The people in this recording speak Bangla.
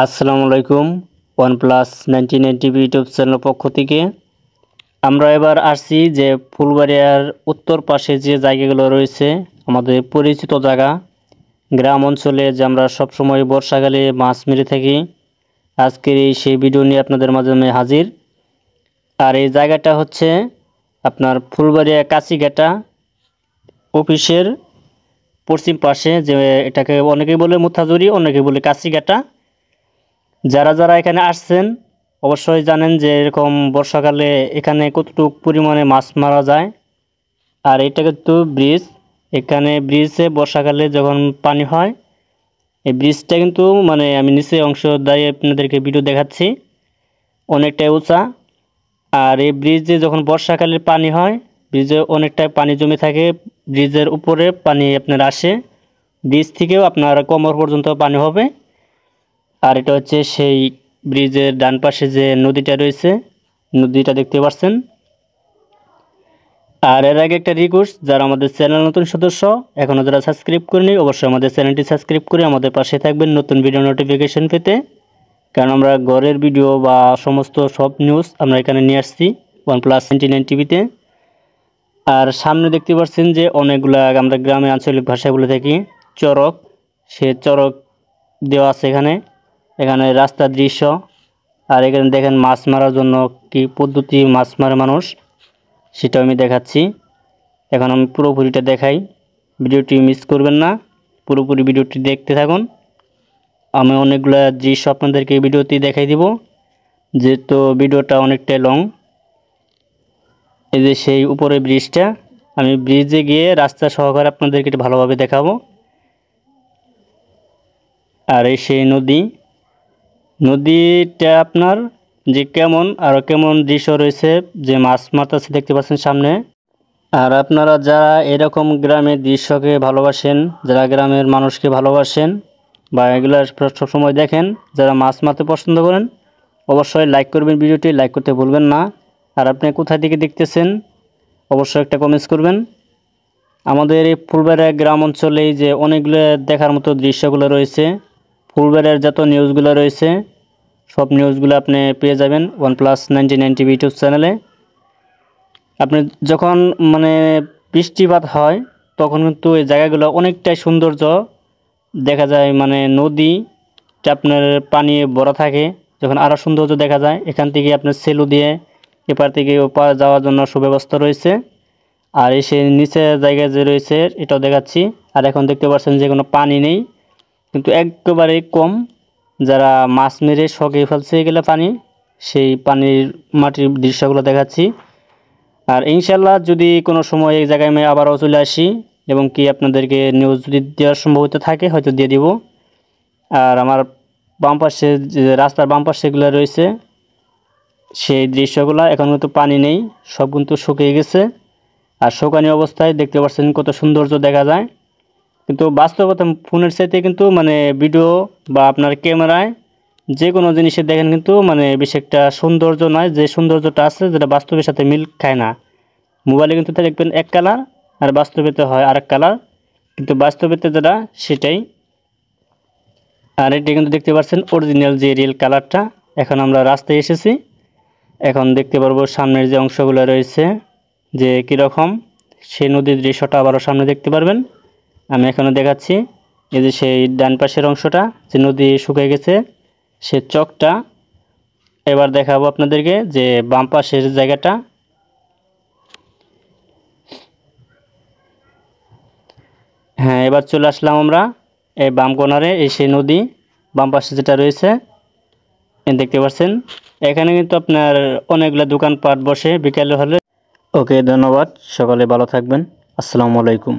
আসসালামু আলাইকুম। OnePlus 99 টিভি ইউটিউব চ্যানেল পক্ষ থেকে আমরা এবার আসছি যে ফুলবাড়িয়ার উত্তর পাশে যে জায়গাগুলো রয়েছে, আমাদের পরিচিত জায়গা, গ্রাম অঞ্চলে যে আমরা সবসময় বর্ষাকালে মাছ মেরে থাকি। আজকের সেই ভিডিও নিয়ে আপনাদের মাঝে আমি হাজির। আর এই জায়গাটা হচ্ছে আপনার ফুলবাড়িয়া কাছিঘাটা অফিসের পশ্চিম পাশে, যে এটাকে অনেকেই বলে মুথাজুরি, অনেকে বলে কাছিঘাটা। যারা যারা এখানে আসছেন অবশ্যই জানেন যে এরকম বর্ষাকালে এখানে কতটুকু পরিমাণে মাছ মারা যায়। আর এটা কিন্তু ব্রিজ, এখানে ব্রিজে বর্ষাকালে যখন পানি হয়, এই ব্রিজটা কিন্তু মানে আমি নিচে অংশ দাঁড়িয়ে আপনাদেরকে ভিডিও দেখাচ্ছি, অনেকটাই উঁচা। আর এই ব্রিজে যখন বর্ষাকালে পানি হয়, ব্রিজে অনেকটাই পানি জমে থাকে, ব্রিজের উপরে পানি আপনার আসে, ব্রিজ থেকেও আপনার কোমর পর্যন্ত পানি হবে। আর এটা হচ্ছে সেই ব্রিজের ডান পাশে যে নদীটা রয়েছে, নদীটা দেখতে পাচ্ছেন। আর এর আগে একটা রিকোয়েস্ট, যারা আমাদের চ্যানেল নতুন সদস্য এখনও যারা সাবস্ক্রাইব করেনি, অবশ্যই আমাদের চ্যানেলটি সাবস্ক্রাইব করে আমাদের পাশে থাকবেন নতুন ভিডিও নোটিফিকেশন পেতে। কারণ আমরা ঘরের ভিডিও বা সমস্ত সব নিউজ আমরা এখানে নিয়ে আসছি OnePlus 99 টিভিতে। আর সামনে দেখতে পাচ্ছেন যে অনেকগুলা আমরা গ্রামে আঞ্চলিক ভাষায় বলে থাকি চড়ক, সে চড়ক দেওয়া আছে এখানে। এখানে রাস্তার দৃশ্য, আর এখানে দেখেন মাছ মারার জন্য কি পদ্ধতি মাছ মারে মানুষ, সেটাও আমি দেখাচ্ছি। এখন আমি পুরোপুরিটা দেখাই, ভিডিওটি মিস করবেন না, পুরোপুরি ভিডিওটি দেখতে থাকুন। আমি অনেকগুলো দৃশ্য আপনাদেরকে ভিডিওতে দেখাই দিব, যেহেতু ভিডিওটা অনেকটাই লং। এই যে সেই উপরে ব্রিজটা, আমি ব্রিজে গিয়ে রাস্তা সহকারে আপনাদেরকে একটু ভালোভাবে দেখাবো। আর এই সেই নদীটা আপনার যে কেমন আরও কেমন দৃশ্য রয়েছে, যে মাছ মারতেছে দেখতে পাচ্ছেন সামনে। আর আপনারা যারা এরকম গ্রামের দৃশ্যকে ভালোবাসেন, যারা গ্রামের মানুষকে ভালোবাসেন বা এগুলো সবসময় দেখেন, যারা মাছ মারতে পছন্দ করেন, অবশ্যই লাইক করবেন, ভিডিওটি লাইক করতে ভুলবেন না। আর আপনি কোথায় থেকে দেখতেছেন অবশ্যই একটা কমেন্টস করবেন। আমাদের এই ফুলবাড়িয়া গ্রাম অঞ্চলেই যে অনেকগুলো দেখার মতো দৃশ্যগুলো রয়েছে, ফুলবাড়িয়ার যত নিউজগুলো রয়েছে সব নিউজগুলো আপনি পেয়ে যাবেন OnePlus 99 টিভি ইউটিউব চ্যানেলে। আপনি যখন মানে বৃষ্টিপাত হয় তখন কিন্তু এই জায়গাগুলো অনেকটাই সৌন্দর্য দেখা যায়, মানে নদীটা আপনার পানি ভরা থাকে, যখন আরও সৌন্দর্য দেখা যায়। এখান থেকে আপনার সেলু দিয়ে এপার থেকে ওপার যাওয়ার জন্য সুব্যবস্থা রয়েছে। আর এসে নিচে জায়গায় যে রয়েছে এটাও দেখাচ্ছি। আর এখন দেখতে পাচ্ছেন যে কোনো পানি নেই, কিন্তু একেবারেই কম। যারা মাছ মেরে শখে ফেলছে এগুলো পানি, সেই পানির মাটির দৃশ্যগুলো দেখাচ্ছি। আর ইনশাল্লাহ যদি কোনো সময় এই জায়গায় আমি আবারও চলে আসি এবং কি আপনাদেরকে নিউজ যদি দেওয়ার সম্ভবত থাকে হয়তো দিয়ে দিব। আর আমার বাম পাশে যে রাস্তার বাম পাশে যেগুলো রয়েছে সেই দৃশ্যগুলো এখন কিন্তু পানি নেই, সব কিন্তু শুকিয়ে গেছে। আর শুকানি অবস্থায় দেখতে পাচ্ছেন কত সৌন্দর্য দেখা যায়। কিন্তু বাস্তবতা ফোনের চাইতে কিন্তু মানে ভিডিও বা আপনার ক্যামেরায় যে কোনো জিনিসে দেখেন কিন্তু মানে বেশি একটা সৌন্দর্য নয়, যে সৌন্দর্যটা আছে যেটা বাস্তবের সাথে মিল খায় না। মোবাইলে কিন্তু দেখবেন এক কালার আর বাস্তবেতে হয় আরেক কালার, কিন্তু বাস্তবেতে যেটা সেটাই। আর এটা কিন্তু দেখতে পাচ্ছেন অরিজিনাল যে রিয়েল কালারটা। এখন আমরা রাস্তায় এসেছি, এখন দেখতে পারবো সামনের যে অংশগুলো রয়েছে যে কীরকম, সেই নদীর দৃশ্যটা আবারও সামনে দেখতে পারবেন। আমি এখানে দেখাচ্ছি এই যে সেই ডান পাশের অংশটা যে নদী শুকিয়ে গেছে সে চকটা। এবার দেখাবো আপনাদেরকে যে বাম পাশের জায়গাটা। হ্যাঁ, এবার চলে আসলাম আমরা এই বাম কর্নারে, এই সেই নদী বাম পাশে যেটা রয়েছে দেখতে পাচ্ছেন। এখানে কিন্তু আপনার অনেকগুলো দোকানপাট বসে বিকেলে হলে। ওকে, ধন্যবাদ, সকালে ভালো থাকবেন। আসসালামু আলাইকুম।